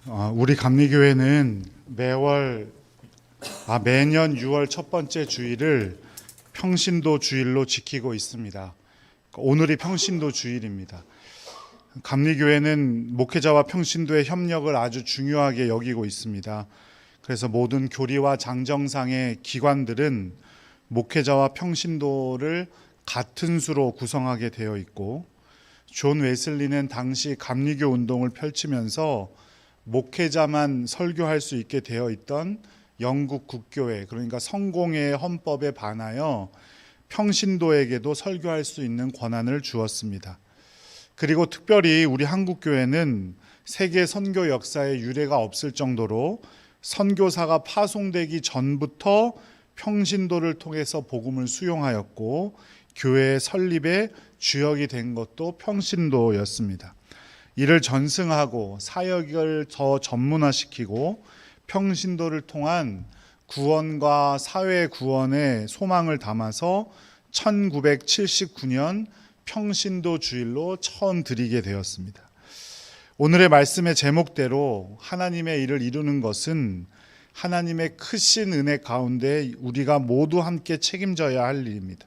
우리 감리교회는 매년 6월 첫 번째 주일을 평신도 주일로 지키고 있습니다. 오늘이 평신도 주일입니다. 감리교회는 목회자와 평신도의 협력을 아주 중요하게 여기고 있습니다. 그래서 모든 교리와 장정상의 기관들은 목회자와 평신도를 같은 수로 구성하게 되어 있고, 존 웨슬리는 당시 감리교 운동을 펼치면서 목회자만 설교할 수 있게 되어 있던 영국 국교회, 그러니까 성공회의 헌법에 반하여 평신도에게도 설교할 수 있는 권한을 주었습니다. 그리고 특별히 우리 한국교회는 세계 선교 역사에 유례가 없을 정도로 선교사가 파송되기 전부터 평신도를 통해서 복음을 수용하였고, 교회의 설립의 주역이 된 것도 평신도였습니다. 이를 전승하고 사역을 더 전문화시키고 평신도를 통한 구원과 사회 구원의 소망을 담아서 1979년 평신도 주일로 처음 드리게 되었습니다. 오늘의 말씀의 제목대로 하나님의 일을 이루는 것은 하나님의 크신 은혜 가운데 우리가 모두 함께 책임져야 할 일입니다.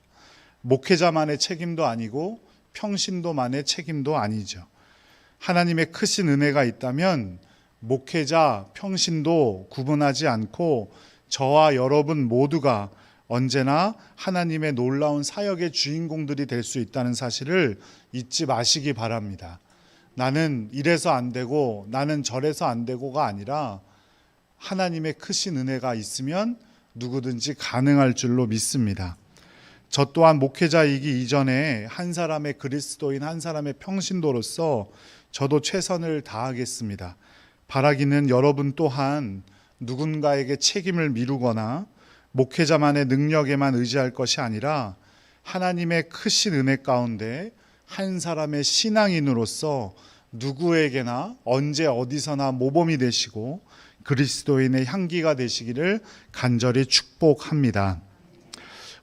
목회자만의 책임도 아니고 평신도만의 책임도 아니죠. 하나님의 크신 은혜가 있다면 목회자, 평신도 구분하지 않고 저와 여러분 모두가 언제나 하나님의 놀라운 사역의 주인공들이 될 수 있다는 사실을 잊지 마시기 바랍니다. 나는 이래서 안 되고 나는 저래서 안 되고가 아니라 하나님의 크신 은혜가 있으면 누구든지 가능할 줄로 믿습니다. 저 또한 목회자이기 이전에 한 사람의 그리스도인, 한 사람의 평신도로서 저도 최선을 다하겠습니다. 바라기는 여러분 또한 누군가에게 책임을 미루거나 목회자만의 능력에만 의지할 것이 아니라 하나님의 크신 은혜 가운데 한 사람의 신앙인으로서 누구에게나 언제 어디서나 모범이 되시고 그리스도인의 향기가 되시기를 간절히 축복합니다.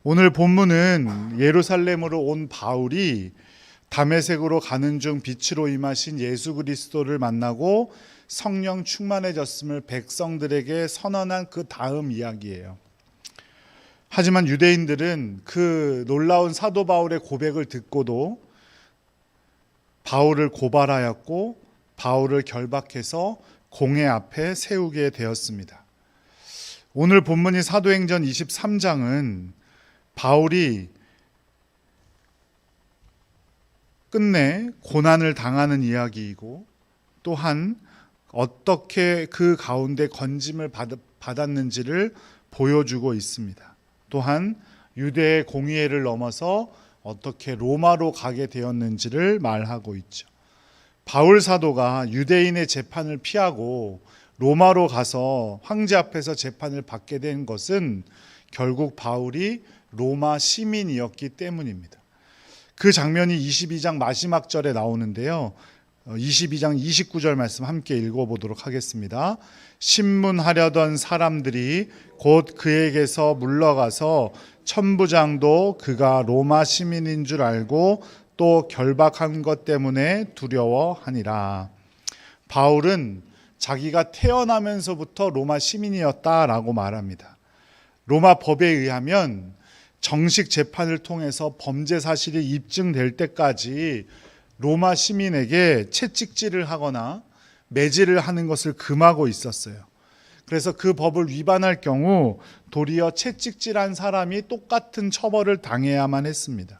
오늘 본문은 예루살렘으로 온 바울이 다메섹으로 가는 중 빛으로 임하신 예수 그리스도를 만나고 성령 충만해졌음을 백성들에게 선언한 그 다음 이야기예요. 하지만 유대인들은 그 놀라운 사도 바울의 고백을 듣고도 바울을 고발하였고 바울을 결박해서 공회 앞에 세우게 되었습니다. 오늘 본문이 사도행전 23장은 바울이 끝내 고난을 당하는 이야기이고, 또한 어떻게 그 가운데 건짐을 받았는지를 보여주고 있습니다. 또한 유대의 공의회를 넘어서 어떻게 로마로 가게 되었는지를 말하고 있죠. 바울 사도가 유대인의 재판을 피하고 로마로 가서 황제 앞에서 재판을 받게 된 것은 결국 바울이 로마 시민이었기 때문입니다. 그 장면이 22장 마지막 절에 나오는데요. 22장 29절 말씀 함께 읽어보도록 하겠습니다. 신문하려던 사람들이 곧 그에게서 물러가서 천부장도 그가 로마 시민인 줄 알고 또 결박한 것 때문에 두려워하니라. 바울은 자기가 태어나면서부터 로마 시민이었다라고 말합니다. 로마 법에 의하면 정식 재판을 통해서 범죄 사실이 입증될 때까지 로마 시민에게 채찍질을 하거나 매질을 하는 것을 금하고 있었어요. 그래서 그 법을 위반할 경우 도리어 채찍질한 사람이 똑같은 처벌을 당해야만 했습니다.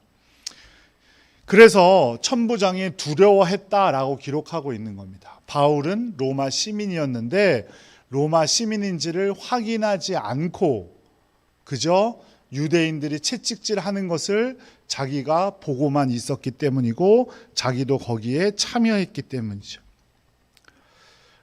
그래서 천부장이 두려워했다라고 기록하고 있는 겁니다. 바울은 로마 시민이었는데 로마 시민인지를 확인하지 않고 그저 유대인들이 채찍질하는 것을 자기가 보고만 있었기 때문이고 자기도 거기에 참여했기 때문이죠.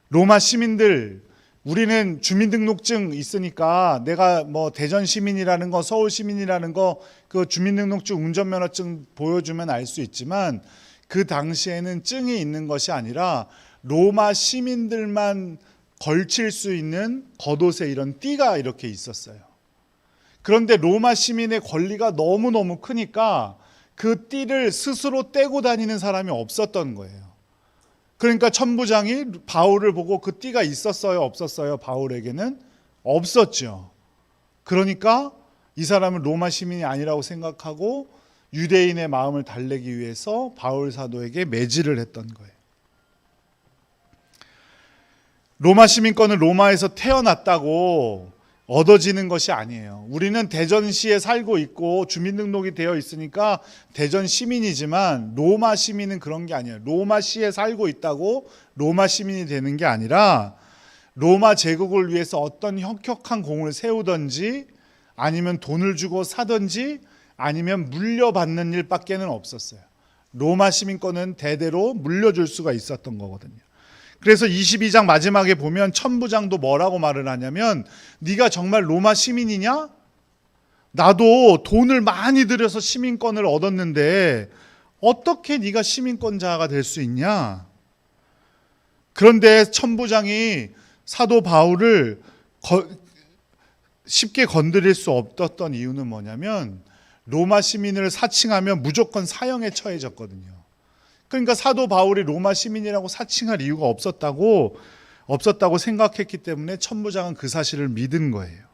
로마 시민들, 우리는 주민등록증 있으니까 내가 대전 시민이라는 거, 서울 시민이라는 거, 그 주민등록증, 운전면허증 보여주면 알 수 있지만 그 당시에는 증이 있는 것이 아니라 로마 시민들만 걸칠 수 있는 겉옷에 이런 띠가 이렇게 있었어요. 그런데 로마 시민의 권리가 너무너무 크니까 그 띠를 스스로 떼고 다니는 사람이 없었던 거예요. 그러니까 천부장이 바울을 보고 그 띠가 있었어요, 없었어요? 바울에게는 없었죠. 그러니까 이 사람은 로마 시민이 아니라고 생각하고 유대인의 마음을 달래기 위해서 바울 사도에게 매질을 했던 거예요. 로마 시민권은 로마에서 태어났다고 얻어지는 것이 아니에요. 우리는 대전시에 살고 있고 주민등록이 되어 있으니까 대전 시민이지만 로마 시민은 그런 게 아니에요. 로마시에 살고 있다고 로마 시민이 되는 게 아니라 로마 제국을 위해서 어떤 혁혁한 공을 세우든지 아니면 돈을 주고 사든지 아니면 물려받는 일밖에는 없었어요. 로마 시민권은 대대로 물려줄 수가 있었던 거거든요. 그래서 22장 마지막에 보면 천부장도 뭐라고 말을 하냐면 네가 정말 로마 시민이냐? 나도 돈을 많이 들여서 시민권을 얻었는데 어떻게 네가 시민권자가 될 수 있냐? 그런데 천부장이 사도 바울을 쉽게 건드릴 수 없었던 이유는 뭐냐면 로마 시민을 사칭하면 무조건 사형에 처해졌거든요. 그러니까 사도 바울이 로마 시민이라고 사칭할 이유가 없었다고 생각했기 때문에 천부장은 그 사실을 믿은 거예요.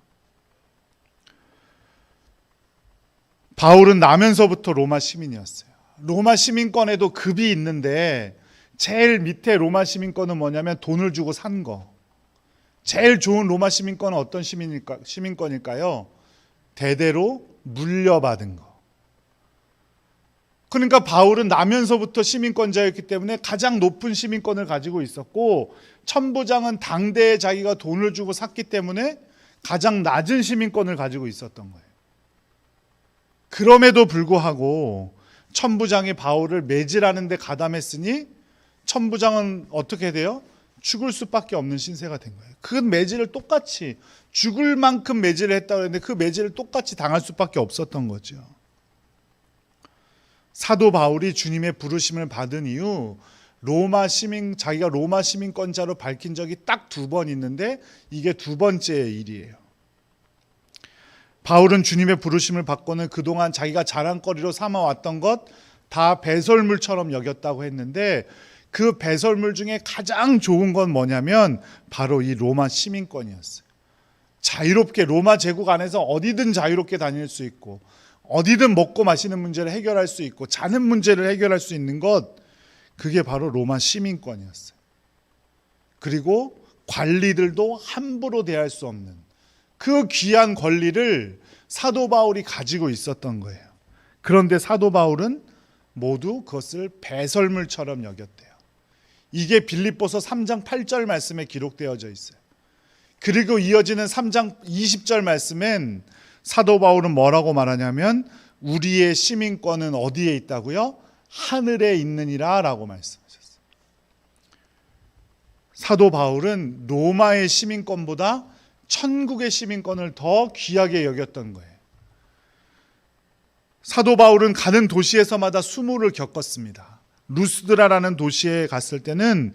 바울은 나면서부터 로마 시민이었어요. 로마 시민권에도 급이 있는데 제일 밑에 로마 시민권은 뭐냐면 돈을 주고 산 거. 제일 좋은 로마 시민권은 어떤 시민권일까요? 대대로 물려받은 거. 그러니까 바울은 나면서부터 시민권자였기 때문에 가장 높은 시민권을 가지고 있었고 천부장은 당대에 자기가 돈을 주고 샀기 때문에 가장 낮은 시민권을 가지고 있었던 거예요. 그럼에도 불구하고 천부장이 바울을 매질하는 데 가담했으니 천부장은 어떻게 돼요? 죽을 수밖에 없는 신세가 된 거예요. 그 매질을 똑같이 죽을 만큼 매질을 했다고 했는데 그 매질을 똑같이 당할 수밖에 없었던 거죠. 사도 바울이 주님의 부르심을 받은 이후 자기가 로마 시민권자로 밝힌 적이 딱 2번 있는데 이게 2번째 일이에요. 바울은 주님의 부르심을 받고는 그동안 자기가 자랑거리로 삼아왔던 것 다 배설물처럼 여겼다고 했는데 그 배설물 중에 가장 좋은 건 뭐냐면 바로 이 로마 시민권이었어요. 자유롭게 로마 제국 안에서 어디든 자유롭게 다닐 수 있고 어디든 먹고 마시는 문제를 해결할 수 있고 자는 문제를 해결할 수 있는 것, 그게 바로 로마 시민권이었어요. 그리고 관리들도 함부로 대할 수 없는 그 귀한 권리를 사도 바울이 가지고 있었던 거예요. 그런데 사도 바울은 모두 그것을 배설물처럼 여겼대요. 이게 빌립보서 3장 8절 말씀에 기록되어져 있어요. 그리고 이어지는 3장 20절 말씀엔 사도 바울은 뭐라고 말하냐면 우리의 시민권은 어디에 있다고요? 하늘에 있느니라 라고 말씀하셨어요. 사도 바울은 로마의 시민권보다 천국의 시민권을 더 귀하게 여겼던 거예요. 사도 바울은 가는 도시에서마다 수모를 겪었습니다. 루스드라라는 도시에 갔을 때는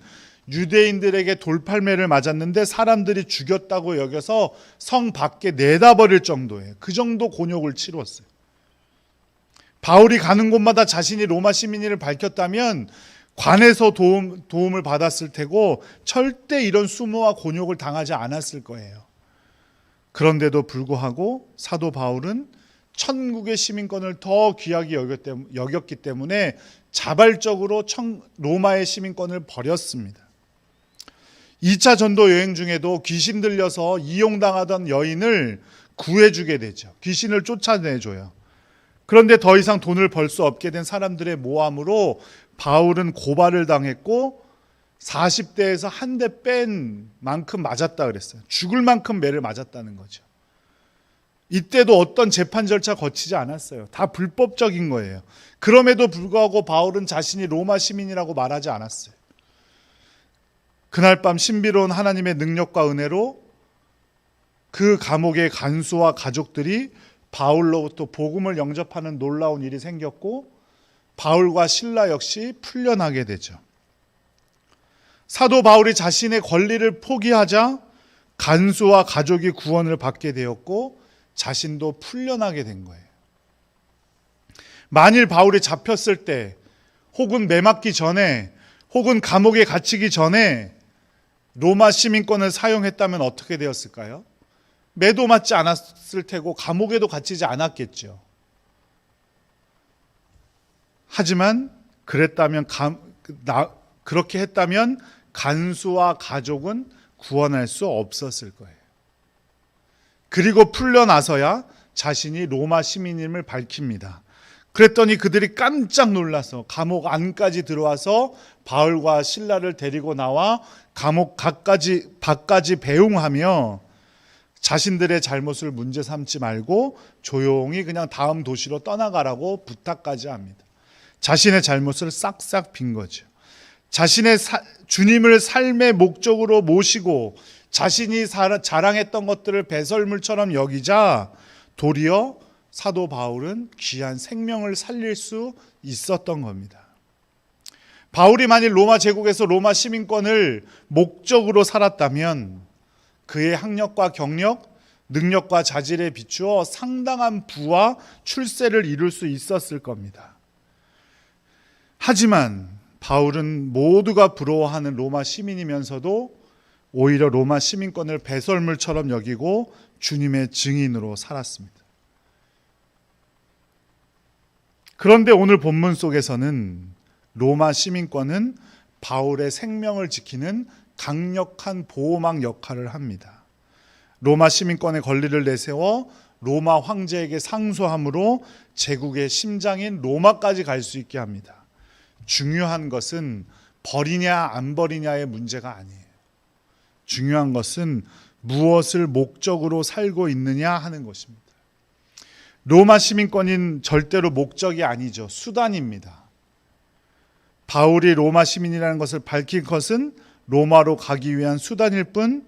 유대인들에게 돌팔매를 맞았는데 사람들이 죽였다고 여겨서 성 밖에 내다 버릴 정도예요. 그 정도 곤욕을 치루었어요. 바울이 가는 곳마다 자신이 로마 시민임을 밝혔다면 관에서 도움을 받았을 테고 절대 이런 수모와 곤욕을 당하지 않았을 거예요. 그런데도 불구하고 사도 바울은 천국의 시민권을 더 귀하게 여겼기 때문에 자발적으로 로마의 시민권을 버렸습니다. 2차 전도 여행 중에도 귀신 들려서 이용당하던 여인을 구해주게 되죠. 귀신을 쫓아내줘요. 그런데 더 이상 돈을 벌 수 없게 된 사람들의 모함으로 바울은 고발을 당했고 40대에서 한 대 뺀 만큼 맞았다 그랬어요. 죽을 만큼 매를 맞았다는 거죠. 이때도 어떤 재판 절차 거치지 않았어요. 다 불법적인 거예요. 그럼에도 불구하고 바울은 자신이 로마 시민이라고 말하지 않았어요. 그날 밤 신비로운 하나님의 능력과 은혜로 그 감옥의 간수와 가족들이 바울로부터 복음을 영접하는 놀라운 일이 생겼고 바울과 실라 역시 풀려나게 되죠. 사도 바울이 자신의 권리를 포기하자 간수와 가족이 구원을 받게 되었고 자신도 풀려나게 된 거예요. 만일 바울이 잡혔을 때 혹은 매맞기 전에 혹은 감옥에 갇히기 전에 로마 시민권을 사용했다면 어떻게 되었을까요? 매도 맞지 않았을 테고 감옥에도 갇히지 않았겠죠. 하지만 그렇게 했다면 간수와 가족은 구원할 수 없었을 거예요. 그리고 풀려나서야 자신이 로마 시민임을 밝힙니다. 그랬더니 그들이 깜짝 놀라서 감옥 안까지 들어와서 바울과 실라를 데리고 나와 감옥 밖까지 배웅하며 자신들의 잘못을 문제 삼지 말고 조용히 그냥 다음 도시로 떠나가라고 부탁까지 합니다. 자신의 잘못을 싹싹 빈 거죠. 자신의 주님을 삶의 목적으로 모시고 자신이 자랑했던 것들을 배설물처럼 여기자 도리어 사도 바울은 귀한 생명을 살릴 수 있었던 겁니다. 바울이 만일 로마 제국에서 로마 시민권을 목적으로 살았다면 그의 학력과 경력, 능력과 자질에 비추어 상당한 부와 출세를 이룰 수 있었을 겁니다. 하지만 바울은 모두가 부러워하는 로마 시민이면서도 오히려 로마 시민권을 배설물처럼 여기고 주님의 증인으로 살았습니다. 그런데 오늘 본문 속에서는 로마 시민권은 바울의 생명을 지키는 강력한 보호막 역할을 합니다. 로마 시민권의 권리를 내세워 로마 황제에게 상소함으로 제국의 심장인 로마까지 갈 수 있게 합니다. 중요한 것은 버리냐 안 버리냐의 문제가 아니에요. 중요한 것은 무엇을 목적으로 살고 있느냐 하는 것입니다. 로마 시민권인 절대로 목적이 아니죠. 수단입니다. 바울이 로마 시민이라는 것을 밝힌 것은 로마로 가기 위한 수단일 뿐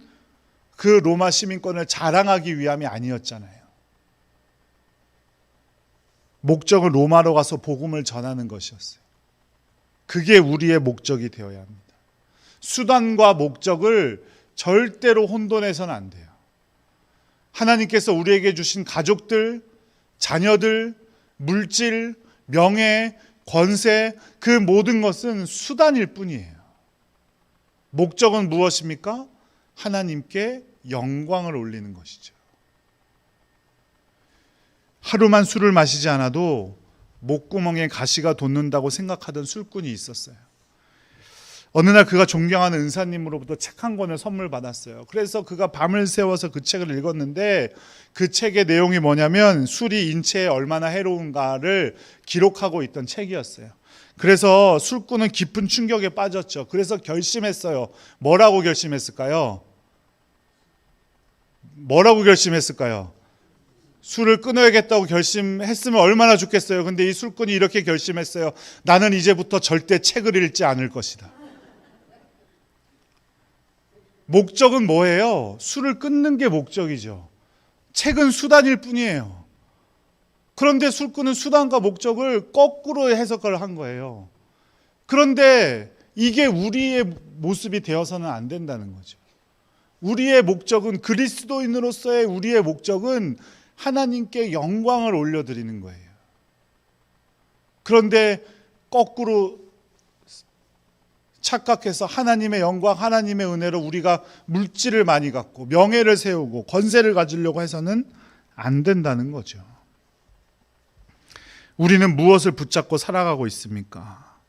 그 로마 시민권을 자랑하기 위함이 아니었잖아요. 목적은 로마로 가서 복음을 전하는 것이었어요. 그게 우리의 목적이 되어야 합니다. 수단과 목적을 절대로 혼돈해서는 안 돼요. 하나님께서 우리에게 주신 가족들, 자녀들, 물질, 명예, 권세, 그 모든 것은 수단일 뿐이에요. 목적은 무엇입니까? 하나님께 영광을 올리는 것이죠. 하루만 술을 마시지 않아도 목구멍에 가시가 돋는다고 생각하던 술꾼이 있었어요. 어느 날 그가 존경하는 은사님으로부터 책 한 권을 선물 받았어요. 그래서 그가 밤을 새워서 그 책을 읽었는데 그 책의 내용이 뭐냐면 술이 인체에 얼마나 해로운가를 기록하고 있던 책이었어요. 그래서 술꾼은 깊은 충격에 빠졌죠. 그래서 결심했어요. 뭐라고 결심했을까요? 술을 끊어야겠다고 결심했으면 얼마나 좋겠어요. 근데 이 술꾼이 이렇게 결심했어요. 나는 이제부터 절대 책을 읽지 않을 것이다. 목적은 뭐예요? 술을 끊는 게 목적이죠. 책은 수단일 뿐이에요. 그런데 술꾼은 수단과 목적을 거꾸로 해석을 한 거예요. 그런데 이게 우리의 모습이 되어서는 안 된다는 거죠. 우리의 목적은 그리스도인으로서의 우리의 목적은 하나님께 영광을 올려드리는 거예요. 그런데 거꾸로 착각해서 하나님의 영광, 하나님의 은혜로 우리가 물질을 많이 갖고 명예를 세우고 권세를 가지려고 해서는 안 된다는 거죠. 우리는 무엇을 붙잡고 살아가고 있습니까?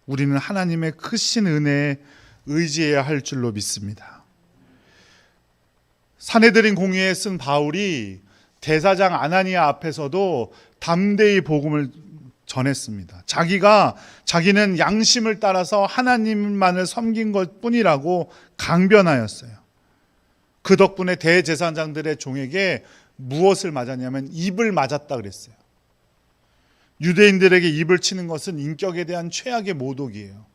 우리는 하나님의 크신 은혜에 의지해야 할 줄로 믿습니다. 사내들인 공의에 쓴 바울이 대사장 아나니아 앞에서도 담대히 복음을 전했습니다. 자기는 양심을 따라서 하나님만을 섬긴 것뿐이라고 강변하였어요. 그 덕분에 대제사장들의 종에게 무엇을 맞았냐면 입을 맞았다 그랬어요. 유대인들에게 입을 치는 것은 인격에 대한 최악의 모독이에요.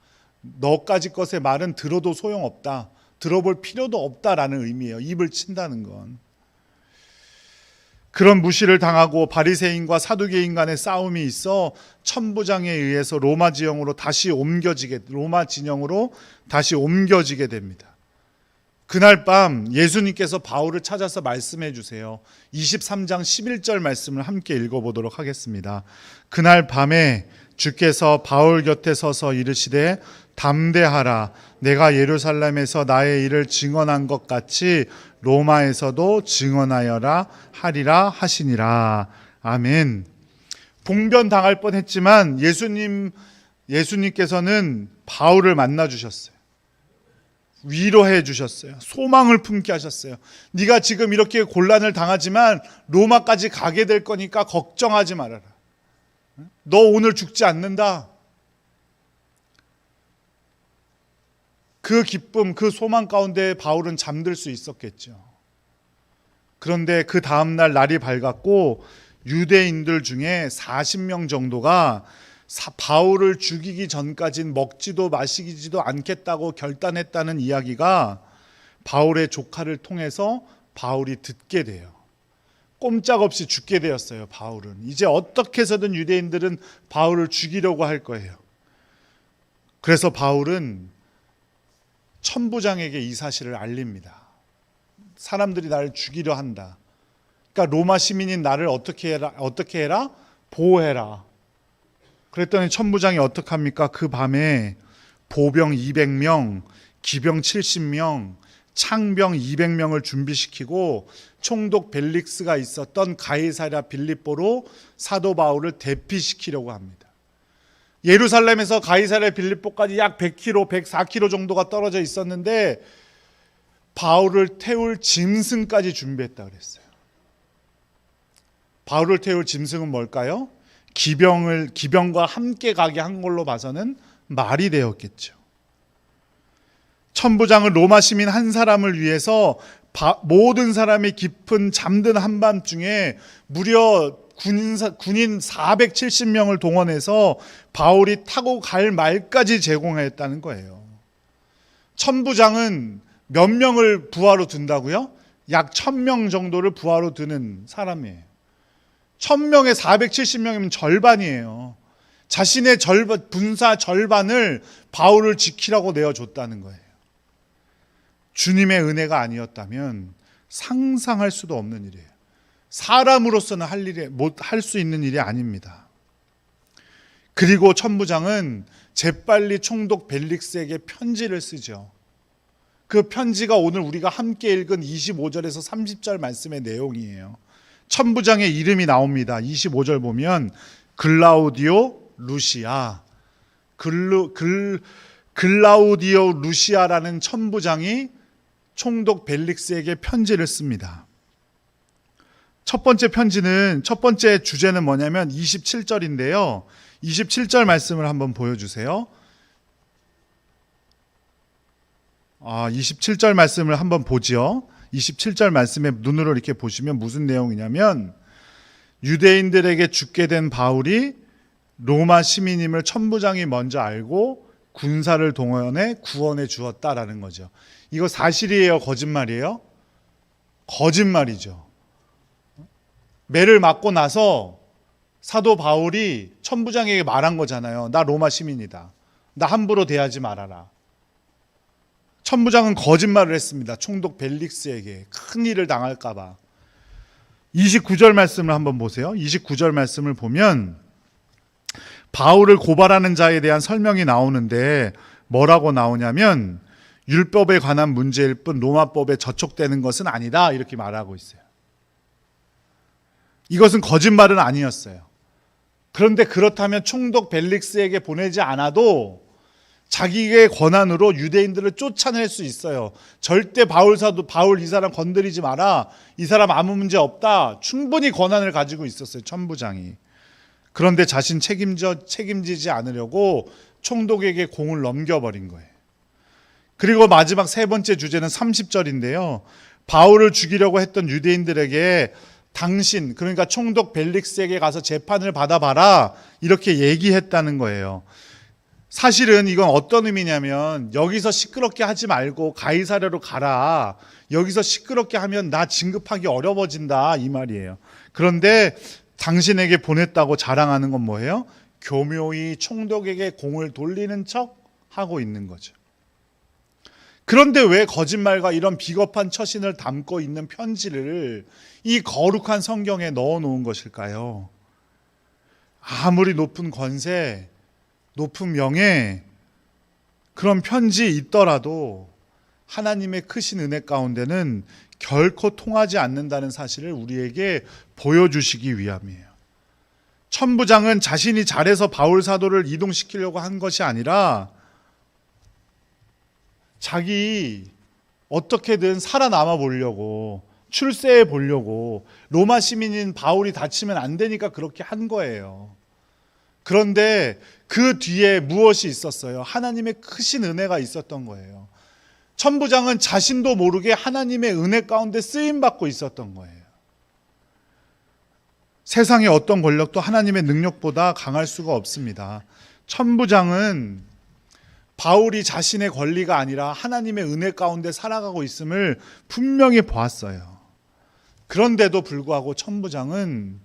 너까지 것의 말은 들어도 소용없다. 들어볼 필요도 없다라는 의미예요. 입을 친다는 건. 그런 무시를 당하고 바리새인과 사두개인 간의 싸움이 있어 천부장에 의해서 로마 진영으로 다시 옮겨지게 됩니다. 그날 밤 예수님께서 바울을 찾아서 말씀해 주세요. 23장 11절 말씀을 함께 읽어보도록 하겠습니다. 그날 밤에 주께서 바울 곁에 서서 이르시되 담대하라. 내가 예루살렘에서 나의 일을 증언한 것 같이 로마에서도 증언하여라 하리라 하시니라. 아멘. 봉변 당할 뻔했지만 예수님께서는 바울을 만나 주셨어요. 위로해 주셨어요. 소망을 품게 하셨어요. 네가 지금 이렇게 곤란을 당하지만 로마까지 가게 될 거니까 걱정하지 말아라. 너 오늘 죽지 않는다. 그 기쁨, 그 소망 가운데 바울은 잠들 수 있었겠죠. 그런데 그 다음날 날이 밝았고 유대인들 중에 40명 정도가 바울을 죽이기 전까진 먹지도 마시지도 않겠다고 결단했다는 이야기가 바울의 조카를 통해서 바울이 듣게 돼요. 꼼짝없이 죽게 되었어요. 바울은 이제 어떻게 해서든 유대인들은 바울을 죽이려고 할 거예요. 그래서 바울은 천부장에게 이 사실을 알립니다. 사람들이 나를 죽이려 한다. 그러니까 로마 시민인 나를 어떻게 해라? 보호해라. 그랬더니 천부장이 어떻게 합니까? 그 밤에 보병 200명, 기병 70명, 창병 200명을 준비시키고 총독 벨릭스가 있었던 가이사랴 빌립보로 사도 바울을 대피시키려고 합니다. 예루살렘에서 가이사랴 빌립보까지 약 100km, 104km 정도가 떨어져 있었는데 바울을 태울 짐승까지 준비했다 그랬어요. 바울을 태울 짐승은 뭘까요? 기병과 함께 가게 한 걸로 봐서는 말이 되었겠죠. 천부장은 로마 시민 한 사람을 위해서 모든 사람이 깊은 잠든 한밤중에 무려 군인 470명을 동원해서 바울이 타고 갈 말까지 제공했다는 거예요. 천부장은 몇 명을 부하로 둔다고요? 약 1000명 정도를 부하로 두는 사람이에요. 1000명에 470명이면 절반이에요. 자신의 분사 절반을 바울을 지키라고 내어줬다는 거예요. 주님의 은혜가 아니었다면 상상할 수도 없는 일이에요. 사람으로서는 할 수 있는 일이 아닙니다. 그리고 천부장은 재빨리 총독 벨릭스에게 편지를 쓰죠. 그 편지가 오늘 우리가 함께 읽은 25절에서 30절 말씀의 내용이에요. 천부장의 이름이 나옵니다. 25절 보면 글라우디오 루시아, 글라우디오 루시아라는 천부장이 총독 벨릭스에게 편지를 씁니다. 첫 번째 주제는 뭐냐면 27절인데요. 27절 말씀을 한번 보여주세요. 27절 말씀을 한번 보지요. 27절 말씀에 눈으로 이렇게 보시면 무슨 내용이냐면 유대인들에게 죽게 된 바울이 로마 시민임을 천부장이 먼저 알고 군사를 동원해 구원해 주었다라는 거죠. 이거 사실이에요? 거짓말이에요? 거짓말이죠. 매를 맞고 나서 사도 바울이 천부장에게 말한 거잖아요. 나 로마 시민이다. 나 함부로 대하지 말아라. 천부장은 거짓말을 했습니다. 총독 벨릭스에게 큰 일을 당할까 봐. 29절 말씀을 한번 보세요. 29절 말씀을 보면 바울을 고발하는 자에 대한 설명이 나오는데 뭐라고 나오냐면 율법에 관한 문제일 뿐 로마법에 저촉되는 것은 아니다 이렇게 말하고 있어요. 이것은 거짓말은 아니었어요. 그런데 그렇다면 총독 벨릭스에게 보내지 않아도 자기의 권한으로 유대인들을 쫓아낼 수 있어요. 절대 바울 이 사람 건드리지 마라. 이 사람 아무 문제 없다. 충분히 권한을 가지고 있었어요. 천부장이. 그런데 자신 책임지지 않으려고 총독에게 공을 넘겨버린 거예요. 그리고 마지막 세 번째 주제는 30절인데요. 바울을 죽이려고 했던 유대인들에게 당신, 그러니까 총독 벨릭스에게 가서 재판을 받아봐라 이렇게 얘기했다는 거예요. 사실은 이건 어떤 의미냐면 여기서 시끄럽게 하지 말고 가이사랴로 가라. 여기서 시끄럽게 하면 나 진급하기 어려워진다 이 말이에요. 그런데 당신에게 보냈다고 자랑하는 건 뭐예요? 교묘히 총독에게 공을 돌리는 척 하고 있는 거죠. 그런데 왜 거짓말과 이런 비겁한 처신을 담고 있는 편지를 이 거룩한 성경에 넣어 놓은 것일까요? 아무리 높은 권세, 높은 명예, 그런 편지 있더라도 하나님의 크신 은혜 가운데는 결코 통하지 않는다는 사실을 우리에게 보여주시기 위함이에요. 천부장은 자신이 잘해서 바울 사도를 이동시키려고 한 것이 아니라 자기 어떻게든 살아남아 보려고, 출세해 보려고, 로마 시민인 바울이 다치면 안 되니까 그렇게 한 거예요. 그런데 그 뒤에 무엇이 있었어요? 하나님의 크신 은혜가 있었던 거예요. 천부장은 자신도 모르게 하나님의 은혜 가운데 쓰임받고 있었던 거예요. 세상의 어떤 권력도 하나님의 능력보다 강할 수가 없습니다. 천부장은 바울이 자신의 권리가 아니라 하나님의 은혜 가운데 살아가고 있음을 분명히 보았어요. 그런데도 불구하고 천부장은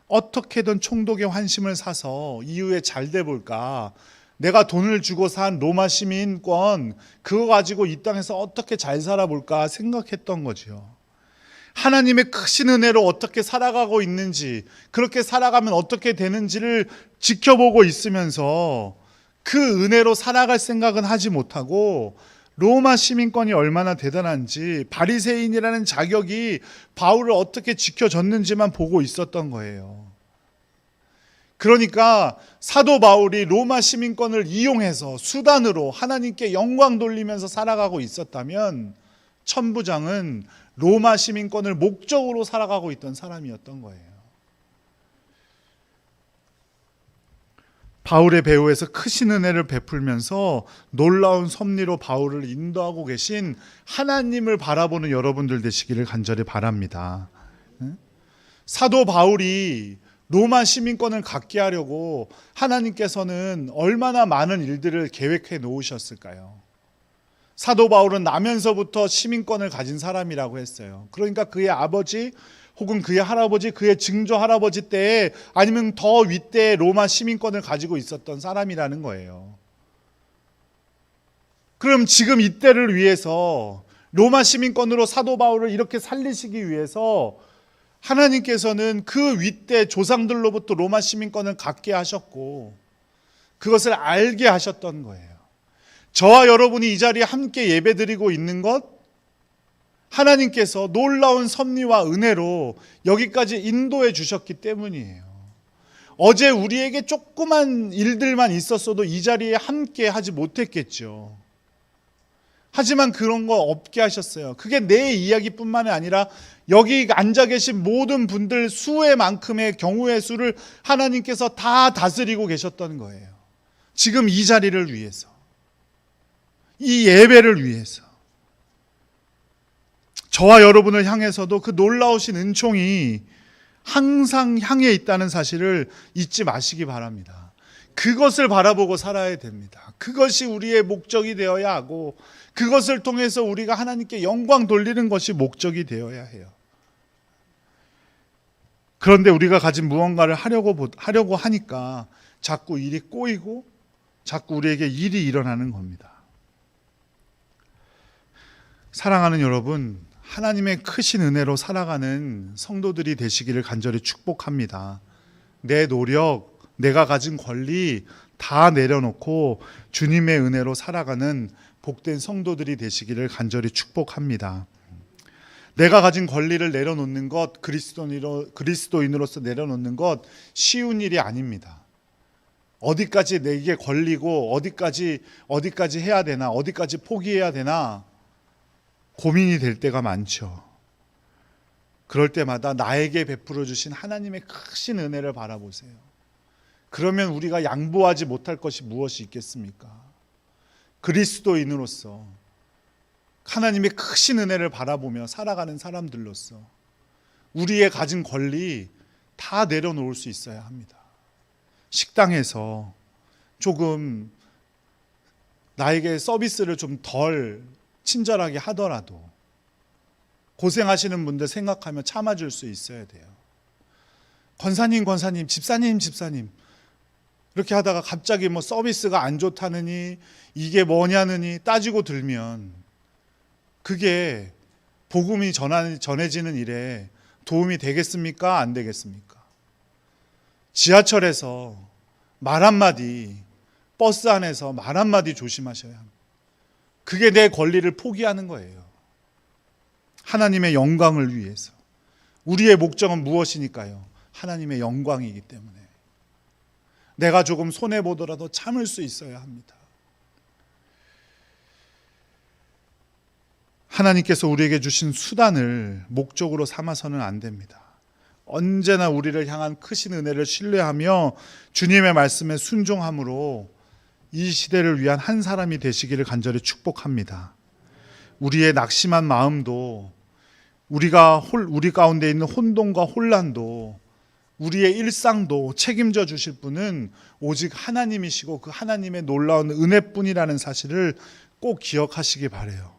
어떻게든 총독의 환심을 사서 이후에 잘 돼 볼까, 내가 돈을 주고 산 로마 시민권 그거 가지고 이 땅에서 어떻게 잘 살아볼까 생각했던 거죠. 하나님의 크신 은혜로 어떻게 살아가고 있는지, 그렇게 살아가면 어떻게 되는지를 지켜보고 있으면서 그 은혜로 살아갈 생각은 하지 못하고 로마 시민권이 얼마나 대단한지, 바리새인이라는 자격이 바울을 어떻게 지켜줬는지만 보고 있었던 거예요. 그러니까 사도 바울이 로마 시민권을 이용해서 수단으로 하나님께 영광 돌리면서 살아가고 있었다면 천부장은 로마 시민권을 목적으로 살아가고 있던 사람이었던 거예요. 바울의 배후에서 크신 은혜를 베풀면서 놀라운 섭리로 바울을 인도하고 계신 하나님을 바라보는 여러분들 되시기를 간절히 바랍니다. 사도 바울이 로마 시민권을 갖게 하려고 하나님께서는 얼마나 많은 일들을 계획해 놓으셨을까요? 사도 바울은 나면서부터 시민권을 가진 사람이라고 했어요. 그러니까 그의 아버지 혹은 그의 할아버지, 그의 증조 할아버지 때에 아니면 더 윗대에 로마 시민권을 가지고 있었던 사람이라는 거예요. 그럼 지금 이때를 위해서 로마 시민권으로 사도 바울을 이렇게 살리시기 위해서 하나님께서는 그 윗대 조상들로부터 로마 시민권을 갖게 하셨고 그것을 알게 하셨던 거예요. 저와 여러분이 이 자리에 함께 예배드리고 있는 것, 하나님께서 놀라운 섭리와 은혜로 여기까지 인도해 주셨기 때문이에요. 어제 우리에게 조그만 일들만 있었어도 이 자리에 함께 하지 못했겠죠. 하지만 그런 거 없게 하셨어요. 그게 내 이야기뿐만 아니라 여기 앉아 계신 모든 분들 수의 만큼의 경우의 수를 하나님께서 다 다스리고 계셨던 거예요. 지금 이 자리를 위해서, 이 예배를 위해서, 저와 여러분을 향해서도 그 놀라우신 은총이 항상 향해 있다는 사실을 잊지 마시기 바랍니다. 그것을 바라보고 살아야 됩니다. 그것이 우리의 목적이 되어야 하고 그것을 통해서 우리가 하나님께 영광 돌리는 것이 목적이 되어야 해요. 그런데 우리가 가진 무언가를 하려고 하니까 자꾸 일이 꼬이고 자꾸 우리에게 일이 일어나는 겁니다. 사랑하는 여러분, 하나님의 크신 은혜로 살아가는 성도들이 되시기를 간절히 축복합니다. 내 노력, 내가 가진 권리 다 내려놓고 주님의 은혜로 살아가는 복된 성도들이 되시기를 간절히 축복합니다. 내가 가진 권리를 내려놓는 것, 그리스도인으로서 내려놓는 것 쉬운 일이 아닙니다. 어디까지 내게 걸리고 어디까지 해야 되나, 어디까지 포기해야 되나 고민이 될 때가 많죠. 그럴 때마다 나에게 베풀어 주신 하나님의 크신 은혜를 바라보세요. 그러면 우리가 양보하지 못할 것이 무엇이 있겠습니까? 그리스도인으로서 하나님의 크신 은혜를 바라보며 살아가는 사람들로서 우리의 가진 권리 다 내려놓을 수 있어야 합니다. 식당에서 조금 나에게 서비스를 좀 덜 친절하게 하더라도 고생하시는 분들 생각하며 참아줄 수 있어야 돼요. 권사님, 집사님 이렇게 하다가 갑자기 뭐 서비스가 안 좋다느니 이게 뭐냐느니 따지고 들면 그게 복음이 전해지는 일에 도움이 되겠습니까? 안 되겠습니까? 지하철에서 말 한마디 버스 안에서 말 한마디 조심하셔야 합니다. 그게 내 권리를 포기하는 거예요. 하나님의 영광을 위해서. 우리의 목적은 무엇이니까요? 하나님의 영광이기 때문에 내가 조금 손해보더라도 참을 수 있어야 합니다. 하나님께서 우리에게 주신 수단을 목적으로 삼아서는 안 됩니다. 언제나 우리를 향한 크신 은혜를 신뢰하며 주님의 말씀에 순종함으로 이 시대를 위한 한 사람이 되시기를 간절히 축복합니다. 우리의 낙심한 마음도 우리 가운데 있는 혼돈과 혼란도 우리의 일상도 책임져 주실 분은 오직 하나님이시고 그 하나님의 놀라운 은혜뿐이라는 사실을 꼭 기억하시기 바라요.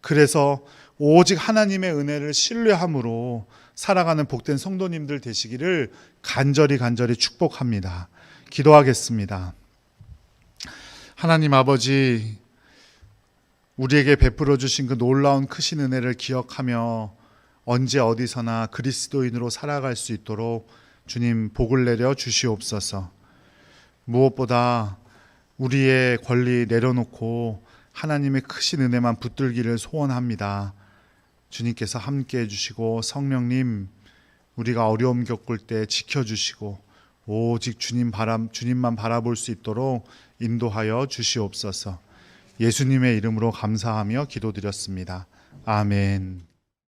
그래서 오직 하나님의 은혜를 신뢰함으로 살아가는 복된 성도님들 되시기를 간절히 축복합니다. 기도하겠습니다. 하나님 아버지, 우리에게 베풀어 주신 그 놀라운 크신 은혜를 기억하며 언제 어디서나 그리스도인으로 살아갈 수 있도록 주님 복을 내려 주시옵소서. 무엇보다 우리의 권리 내려놓고 하나님의 크신 은혜만 붙들기를 소원합니다. 주님께서 함께 해주시고 성령님, 우리가 어려움 겪을 때 지켜주시고 오직 주님만 바라볼 수 있도록 인도하여 주시옵소서. 예수님의 이름으로 감사하며 기도드렸습니다. 아멘.